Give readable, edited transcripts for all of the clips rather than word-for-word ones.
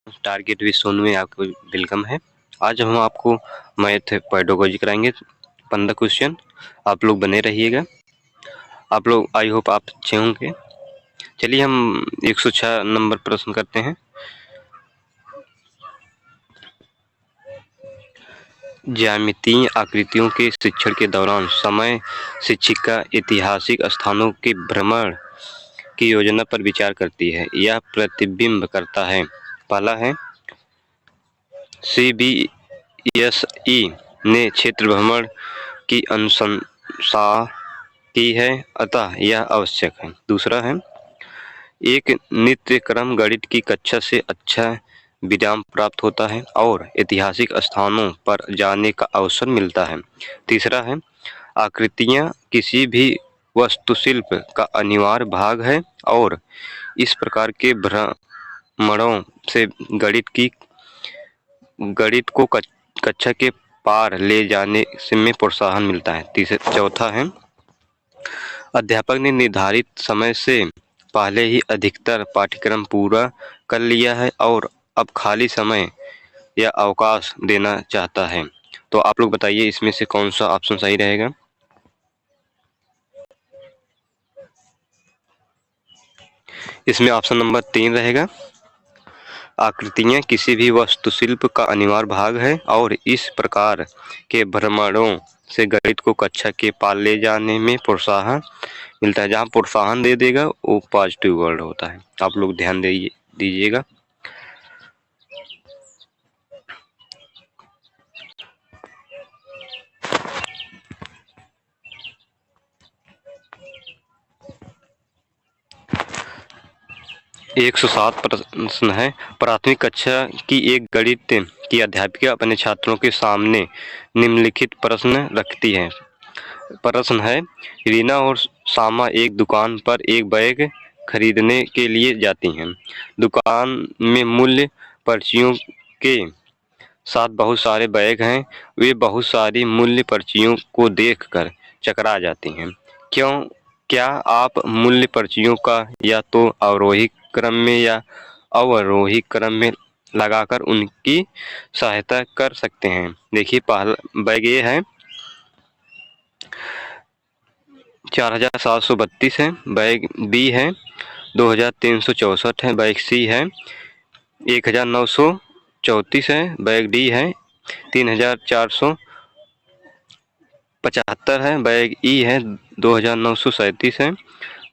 Target with Sonu में आपको welcome है। आज हम आपको मैथ पेडागोजी कराएंगे 15 क्वेश्चन। आप लोग बने रहिएगा। आप लोग आई होप आप अच्छे होंगे। चलिए हम 106 नंबर प्रश्न करते हैं। ज्यामितीय आकृतियों के शिक्षण के दौरान समय शिक्षिका ऐतिहासिक स्थानों के भ्रमण की योजना पर विचार करती है। यह प्रतिबिंब करता है। पहला है CBSE ने क्षेत्र भ्रमण की अनुशंसा की है, अतः यह आवश्यक है। दूसरा है एक नित्य क्रम गणित की कक्षा से अच्छा विराम प्राप्त होता है और ऐतिहासिक स्थानों पर जाने का अवसर मिलता है। तीसरा है आकृतियाँ किसी भी वास्तुशिल्प का अनिवार्य भाग है और इस प्रकार के भ्रमणों से गणित को कक्षा के पार ले जाने से में प्रोत्साहन मिलता है। चौथा है अध्यापक ने निर्धारित समय से पहले ही अधिकतर पाठ्यक्रम पूरा कर लिया है और अब खाली समय या अवकाश देना चाहता है। तो आप लोग बताइए इसमें से कौन सा ऑप्शन सही रहेगा। इसमें ऑप्शन नंबर 3 रहेगा। आकृतियाँ किसी भी वास्तुशिल्प का अनिवार्य भाग है और इस प्रकार के भ्रमणों से गणित को कक्षा के पार ले जाने में प्रोत्साहन मिलता है। जहाँ प्रोत्साहन दे देगा वो पॉजिटिव वर्ड होता है। आप लोग ध्यान दीजिएगा। एक 107 प्रश्न है। प्राथमिक कक्षा की एक गणित की अध्यापिका अपने छात्रों के सामने निम्नलिखित प्रश्न रखती है। प्रश्न है रीना और सामा एक दुकान पर एक बैग खरीदने के लिए जाती हैं। दुकान में मूल्य पर्चियों के साथ बहुत सारे बैग हैं। वे बहुत सारी मूल्य पर्चियों को देखकर चकरा जाती हैं। क्या आप मूल्य पर्चियों का या तो आरोही क्रम में या अवरोही क्रम में लगाकर उनकी सहायता कर सकते हैं। देखिए पहला बैग ये है 4732 है। बैग बी है 2364 है। बैग सी है 1934 है। बैग डी है 3475 है। बैग ई है 2937 है।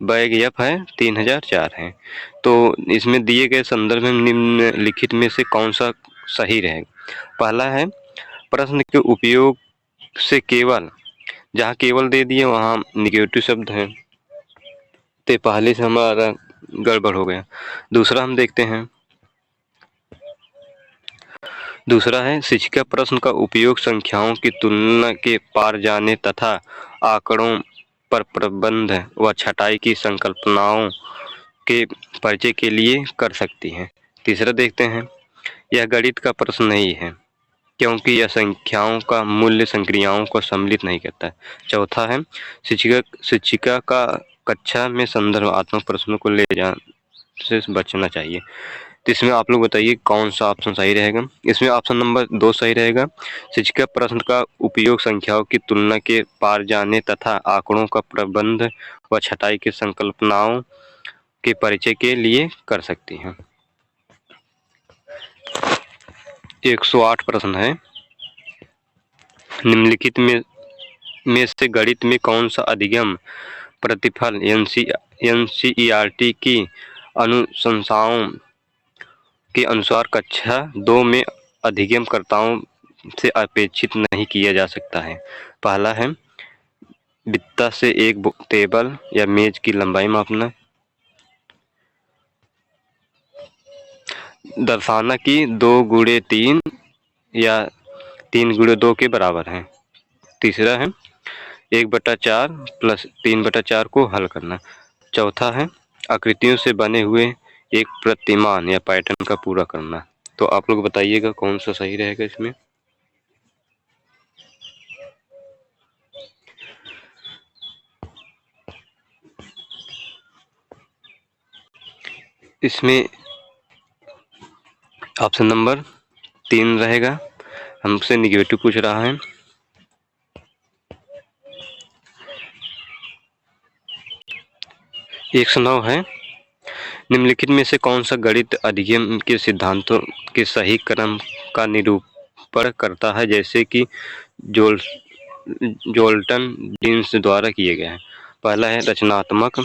बैग एफ है 3004 है। तो इसमें दिए गए संदर्भ में निम्नलिखित में से कौन सा सही रहेगा। पहला है प्रश्न के उपयोग से केवल, जहाँ केवल दे दिए वहाँ निगेटिव शब्द है तो पहले से हमारा गड़बड़ हो गया। दूसरा हम देखते हैं। दूसरा है शिक्षिका प्रश्न का उपयोग संख्याओं की तुलना के पार जाने तथा आंकड़ों पर प्रबंध व छटाई की संकल्पनाओं के परिचय के लिए कर सकती हैं। तीसरा देखते हैं यह गणित का प्रश्न नहीं है क्योंकि यह संख्याओं का मूल्य संक्रियाओं को सम्मिलित नहीं करता है। चौथा है शिक्षिका का कक्षा में संदर्भात्मक प्रश्नों को ले जाने से बचना चाहिए। तो इसमें आप लोग बताइए कौन सा ऑप्शन सही रहेगा। इसमें ऑप्शन नंबर 2 सही रहेगा। शिक्षिका प्रश्न का उपयोग संख्याओं की तुलना के पार जाने तथा आंकड़ों का प्रबंध व छटाई की संकल्पनाओं के परिचय के लिए कर सकती हैं। 108 प्रश्न है। निम्नलिखित में से गणित में कौन सा अधिगम प्रतिफल NCERT की अनुशंसाओं के अनुसार कक्षा 2 में अधिगमकर्ताओं से अपेक्षित नहीं किया जा सकता है। पहला है वृत्ता से एक टेबल या मेज की लंबाई मापना, दर्शाना कि 2 × 3 या 3 × 2 के बराबर है। तीसरा है 1/4 + 3/4 को हल करना। चौथा है आकृतियों से बने हुए एक प्रतिमान या पैटर्न का पूरा करना। तो आप लोग बताइएगा कौन सा सही रहेगा। इसमें ऑप्शन नंबर 3 रहेगा। हमसे निगेटिव पूछ रहा है। 109 है, निम्नलिखित में से कौन सा गणित अधिगम के सिद्धांतों के सही क्रम का निरूपण करता है, जैसे कि जोल्टन जीन्स द्वारा किए गए हैं। पहला है रचनात्मक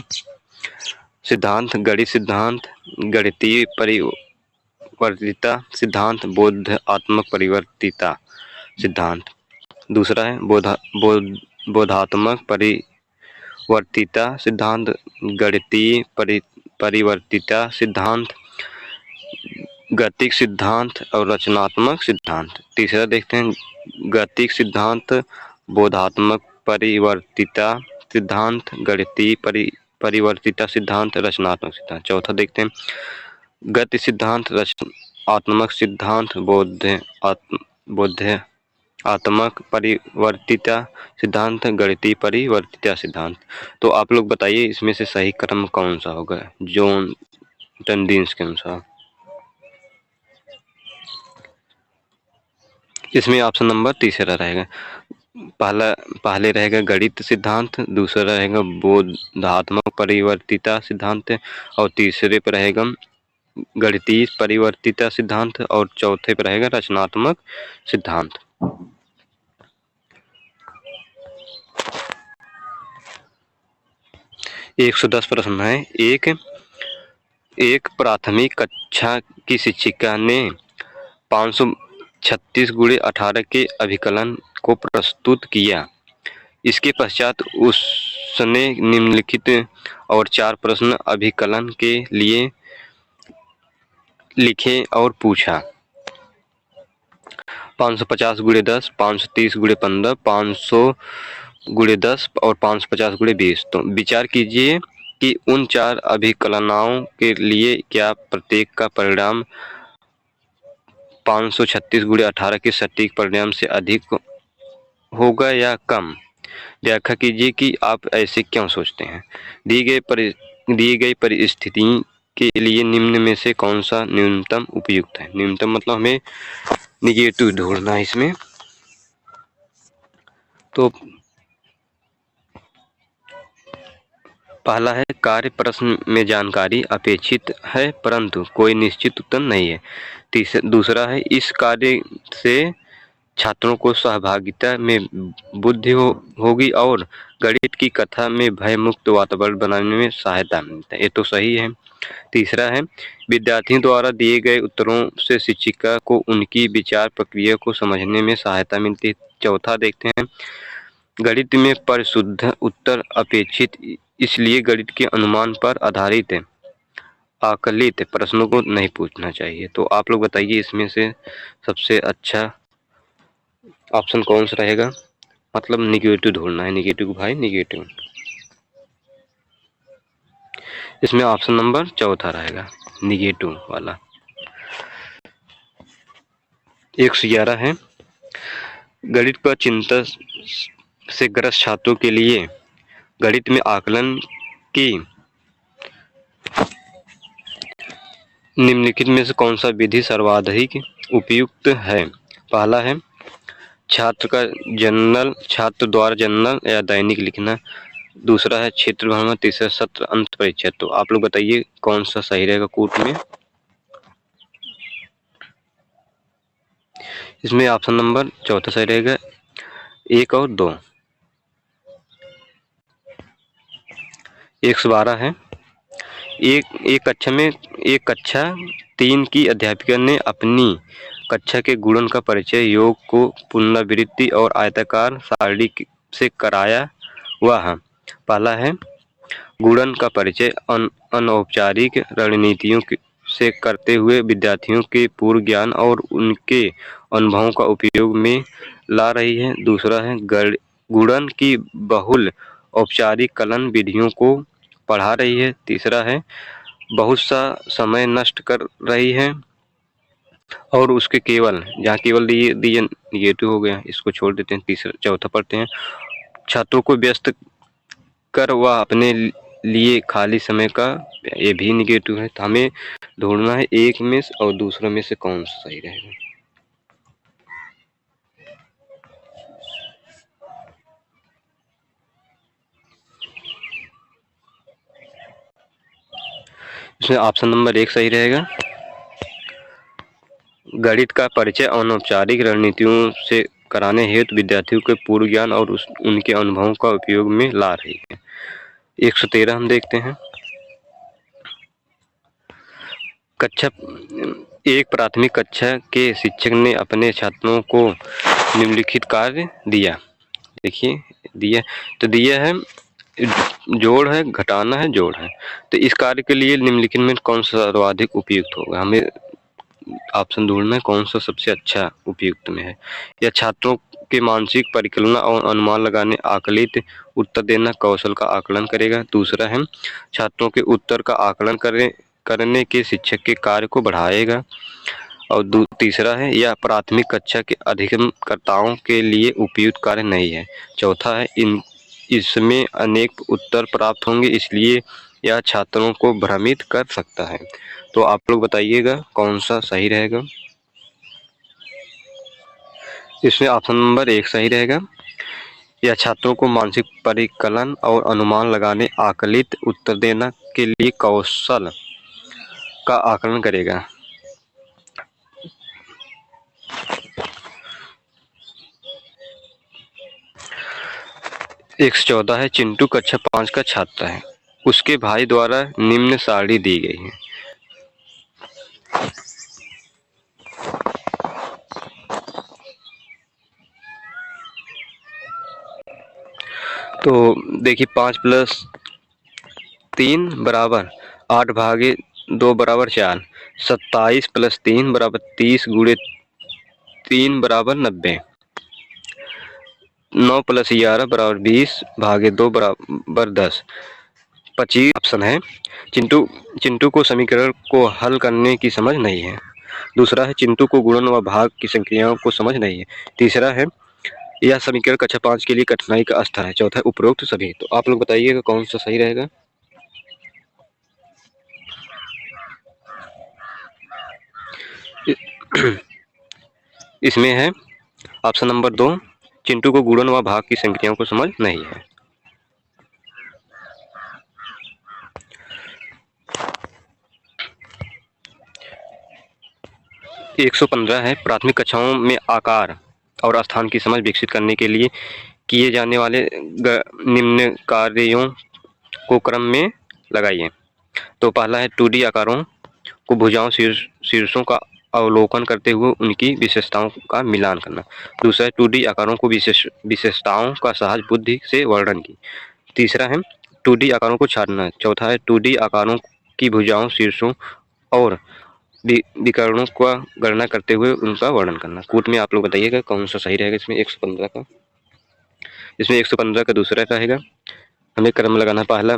सिद्धांत, गणित सिद्धांत, गणितीय परिवर्तिता सिद्धांत, बोधात्मक परिवर्तिता सिद्धांत। दूसरा है बोधात्मक परिवर्तिता सिद्धांत, गणितीय परिवर्तिता सिद्धांत, गतिक सिद्धांत और रचनात्मक सिद्धांत। तीसरा देखते हैं गतिक सिद्धांत, बोधात्मक परिवर्तिता सिद्धांत, गणितीय परिवर्तिता सिद्धांत, रचनात्मक सिद्धांत। चौथा देखते हैं गति सिद्धांत, रचनात्मक सिद्धांत, बोधात्मक परिवर्तिता सिद्धांत, गणितीय परिवर्तिता सिद्धांत। तो आप लोग बताइए इसमें से सही क्रम कौन सा होगा जोल्टन जीन्स के अनुसार। इसमें ऑप्शन नंबर तीसरा रहेगा। पहले रहेगा गणित सिद्धांत, दूसरा रहेगा बोधात्मक परिवर्तिता सिद्धांत और तीसरे पर रहेगा गणितीय परिवर्तिता सिद्धांत और चौथे पर रहेगा रचनात्मक सिद्धांत। एक 110 प्रश्न है। एक प्राथमिक कक्षा की शिक्षिका ने 536 × 18 के अभिकलन को प्रस्तुत किया। इसके पश्चात उसने निम्नलिखित और 4 प्रश्न अभिकलन के लिए लिखे और पूछा। 550 × 10, 530 × 15, 500 × 10 और 550 × 20। तो विचार कीजिए कि उन 4 अभिकलनों के लिए क्या प्रत्येक का परिणाम 536 × 18 के सटीक परिणाम से अधिक होगा या कम। व्याख्या कीजिए कि आप ऐसे क्यों सोचते हैं। दी गई परिस्थिति के लिए निम्न में से कौन सा न्यूनतम उपयुक्त है। न्यूनतम मतलब हमें निगेटिव ढूंढना है इसमें। तो पहला है कार्य प्रश्न में जानकारी अपेक्षित है परंतु कोई निश्चित उत्तर नहीं है। दूसरा है इस कार्य से छात्रों को सहभागिता में बुद्धि होगी और गणित की कथा में भय मुक्त वातावरण बनाने में सहायता मिलता है। ये तो सही है। तीसरा है विद्यार्थियों द्वारा दिए गए उत्तरों से शिक्षिका को उनकी विचार प्रक्रिया को समझने में सहायता मिलती है। चौथा देखते हैं गणित में परिशुद्ध उत्तर अपेक्षित, इसलिए गणित के अनुमान पर आधारित आकलित प्रश्नों को नहीं पूछना चाहिए। तो आप लोग बताइए इसमें से सबसे अच्छा ऑप्शन कौन सा रहेगा। मतलब निगेटिव ढूंढना है। निगेटिव भाई निगेटिव। इसमें ऑप्शन नंबर चौथा रहेगा निगेटिव वाला। 111 है गणित पर चिंता से ग्रस्त छात्रों के लिए गणित में आकलन की निम्नलिखित में से कौन सा विधि सर्वाधिक उपयुक्त है। पहला है छात्र द्वारा जनरल या दैनिक लिखना। दूसरा है क्षेत्र भ्रमण। तीसरा सत्र अंत परीक्षा। तो आप लोग बताइए कौन सा सही रहेगा कूट में। इसमें ऑप्शन नंबर चौथा सही रहेगा 1 और 2। 112 है एक कक्षा 3 की अध्यापिका ने अपनी कक्षा के गुणन का परिचय योग को पुनरावृत्ति और आयताकार सारणी से कराया हुआ है। पहला है गुणन का परिचय अनौपचारिक रणनीतियों से करते हुए विद्यार्थियों के पूर्व ज्ञान और उनके अनुभवों का उपयोग में ला रही है। दूसरा है गुणन की बहुल औपचारिक कलन विधियों को पढ़ा रही है। तीसरा है बहुत सा समय नष्ट कर रही है और उसके केवल दिए निगेटिव हो गया, इसको छोड़ देते हैं। चौथा पढ़ते हैं छात्रों को व्यस्त कर वह अपने लिए खाली समय का, ये भी निगेटिव है। तो हमें ढूंढना है एक में से और दूसरा में से कौन सा सही रहेगा। इसमें ऑप्शन नंबर 1 सही रहेगा। गणित का परिचय अनौपचारिक रणनीतियों से कराने हेतु विद्यार्थियों के पूर्व ज्ञान और उनके अनुभवों का उपयोग में ला रही है। 113 हम देखते हैं। कक्षा एक प्राथमिक कक्षा के शिक्षक ने अपने छात्रों को निम्नलिखित कार्य दिया। देखिए दिया तो दिया है जोड़ है, घटाना है, जोड़ है। तो इस कार्य के लिए निम्नलिखित में कौन सा सर्वाधिक उपयुक्त होगा। हमें ऑप्शन ढूंढना है कौन सा सबसे अच्छा उपयुक्त में है। या छात्रों के मानसिक परिकल्पना और अनुमान लगाने, आकलित उत्तर देना कौशल का आकलन करेगा। दूसरा है छात्रों के उत्तर का आकलन करने के शिक्षक के कार्य को बढ़ाएगा। और तीसरा है यह प्राथमिक कक्षा के अधिगमकर्ताओं के लिए उपयुक्त कार्य नहीं है। चौथा है इसमें अनेक उत्तर प्राप्त होंगे, इसलिए यह छात्रों को भ्रमित कर सकता है। तो आप लोग बताइएगा कौन सा सही रहेगा। इसमें ऑप्शन नंबर 1 सही रहेगा। यह छात्रों को मानसिक परिकलन और अनुमान लगाने, आकलित उत्तर देना के लिए कौशल का आकलन करेगा। 114 है चिंटू कक्षा 5 का छात्र है, उसके भाई द्वारा निम्न सारणी दी गई है। तो देखिए 5 + 3 बराबर 8 भागे 2 बराबर 4, 27 + 3 बराबर 30 गुणे 3 बराबर 90, 9 + 11 बराबर 20 भागे 2 बराबर 10, 25 ऑप्शन है। चिंटू चिंटू को समीकरण को हल करने की समझ नहीं है। दूसरा है चिंटू को गुणन व भाग की संख्याओं को समझ नहीं है। तीसरा है यह समीकरण कक्षा 5 के लिए कठिनाई का स्तर है। चौथा है उपरोक्त सभी। तो आप लोग बताइएगा कौन सा सही रहेगा। इसमें है ऑप्शन नंबर 2 चिंटू को गुणन व भाग की संख्याओं को समझ नहीं है। 115 है प्राथमिक कक्षाओं में आकार और स्थान की समझ विकसित करने के लिए किए जाने वाले निम्न कार्यों को क्रम में लगाइए। तो पहला है 2D आकारों को भुजाओं शीर्षों का अवलोकन करते हुए उनकी विशेषताओं का मिलान करना। दूसरा है 2D आकारों को विशेषताओं का सहज बुद्धि से वर्णन की। तीसरा है 2D आकारों को छाटना। चौथा है 2D आकारों की भुजाओं शीर्षों और विकर्णों का गणना करते हुए उनका वर्णन करना। कूट में आप लोग बताइएगा कौन सा सही रहेगा। इसमें 115 का, इसमें 115 का दूसरा रहेगा। हमें क्रम लगाना। पहला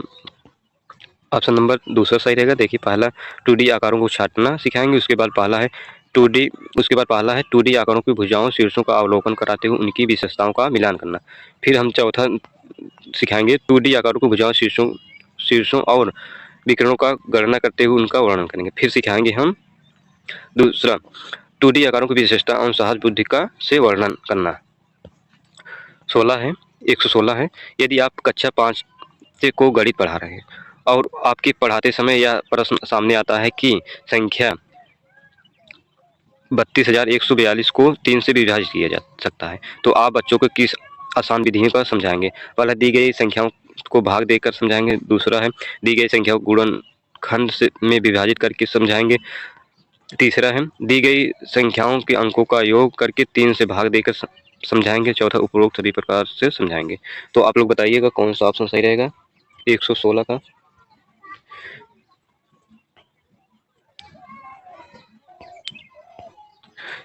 ऑप्शन नंबर दूसरा सही रहेगा। देखिए पहला 2D आकारों को छाटना सिखाएंगे, उसके बाद पहला है 2D, उसके बाद पहला है 2D आकारों की भुजाओं शीर्षों का अवलोकन कराते हुए उनकी विशेषताओं का मिलान करना। फिर हम चौथा सिखाएंगे 2D आकारों की भुजाओं शीर्षों और विकर्णों का गणना करते हुए उनका वर्णन करेंगे। फिर सिखाएंगे हम दूसरा 2D आकारों की विशेषता और सहज बुद्धि का से वर्णन करना। 16 है 116 है यदि आप कक्षा 5 को गणित पढ़ा रहे हैं और आपके पढ़ाते समय यह प्रश्न सामने आता है कि संख्या 32,142 को 3 से विभाजित किया जा सकता है, तो आप बच्चों को किस आसान विधियों का समझाएंगे। पहला दी गई संख्याओं को भाग देकर समझाएंगे। दूसरा है दी गई संख्याओं को गुणनखंड में विभाजित करके समझाएंगे। तीसरा है दी गई संख्याओं के अंकों का योग करके 3 से भाग देकर समझाएंगे। चौथा उपरोक्त सभी प्रकार से समझाएंगे। तो आप लोग बताइएगा कौन सा ऑप्शन सही रहेगा 116 का।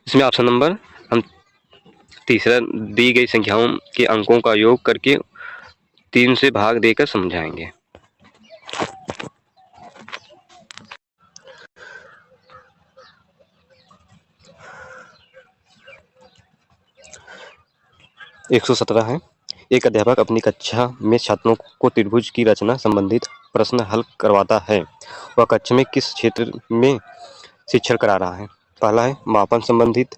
इसमें ऑप्शन नंबर हम तीसरा दी गई संख्याओं के अंकों का योग करके 3 से भाग देकर समझाएंगे। एक 117 है एक अध्यापक अपनी कक्षा में छात्रों को त्रिभुज की रचना संबंधित प्रश्न हल करवाता है। वह कक्षा में किस क्षेत्र में शिक्षण करा रहा है? पहला है मापन संबंधित,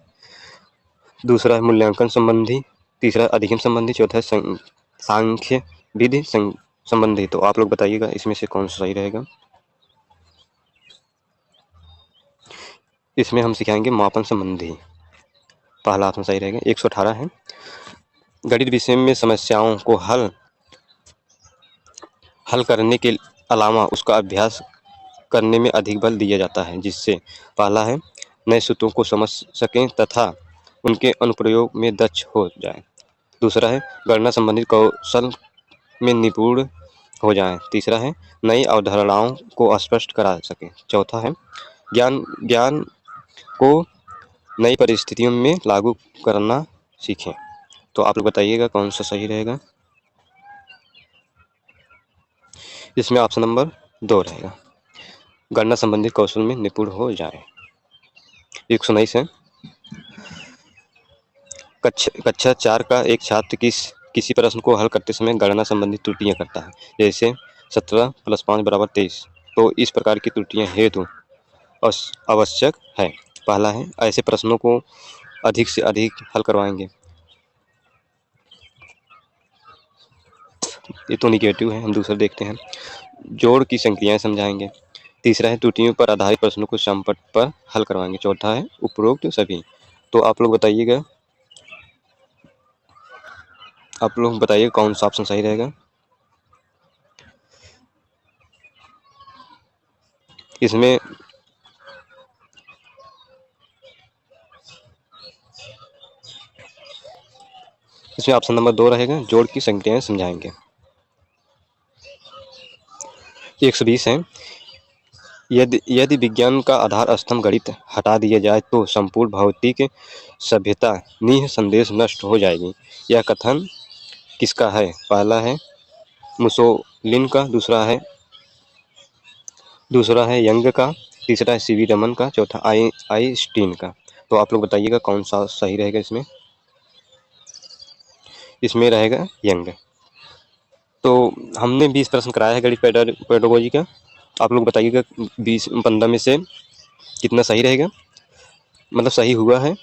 दूसरा है मूल्यांकन संबंधी, तीसरा अधिगम संबंधी, चौथा है सांख्य विधि संबंधी। तो आप लोग बताइएगा इसमें से कौन सा सही रहेगा। इसमें हम सिखाएंगे मापन संबंधी। पहला ऑप्शन सही रहेगा। 118 है, गणित विषय में समस्याओं को हल करने के अलावा उसका अभ्यास करने में अधिक बल दिया जाता है, जिससे पहला है नए सूत्रों को समझ सकें तथा उनके अनुप्रयोग में दक्ष हो जाए। दूसरा है गणना संबंधित कौशल में निपुण हो जाएं। तीसरा है नई अवधारणाओं को स्पष्ट करा सकें। चौथा है ज्ञान को नई परिस्थितियों में लागू करना सीखें। तो आप लोग बताइएगा कौन सा सही रहेगा। इसमें ऑप्शन नंबर 2 रहेगा, गणना संबंधित कौशल में निपुण हो जाए। 119 है, कक्षा 4 का एक छात्र किसी प्रश्न को हल करते समय गणना संबंधित त्रुटियां करता है, जैसे 17 + 5 = 23। तो इस प्रकार की त्रुटियां हेतु आवश्यक है। पहला है ऐसे प्रश्नों को अधिक से अधिक हल करवाएंगे। ये तो निगेटिव है, हम दूसरा देखते हैं। जोड़ की संक्रियाएं समझाएंगे। तीसरा है त्रुटियों पर आधारित प्रश्नों को संपट पर हल करवाएंगे। चौथा है उपरोक्त सभी। तो आप लोग बताइएगा कौन सा ऑप्शन सही रहेगा। इसमें ऑप्शन नंबर 2 रहेगा, जोड़ की संक्रियाएं समझाएंगे। 120 है, यदि विज्ञान का आधार स्तंभ गणित हटा दिया जाए तो संपूर्ण भौतिक सभ्यता निःसंदेह नष्ट हो जाएगी। यह कथन किसका है? पहला है मुसोलिन का, दूसरा है यंग का, तीसरा है सीवी रमन का, चौथा आइंस्टीन का। तो आप लोग बताइएगा कौन सा सही रहेगा। इसमें रहेगा यंग। तो हमने 20 प्रश्न कराया है गणित पेडागोजी का। आप लोग बताइएगा 15 में से कितना सही रहेगा, मतलब सही हुआ है।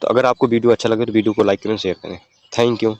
तो अगर आपको वीडियो अच्छा लगे तो वीडियो को लाइक करें, शेयर करें। Thank you.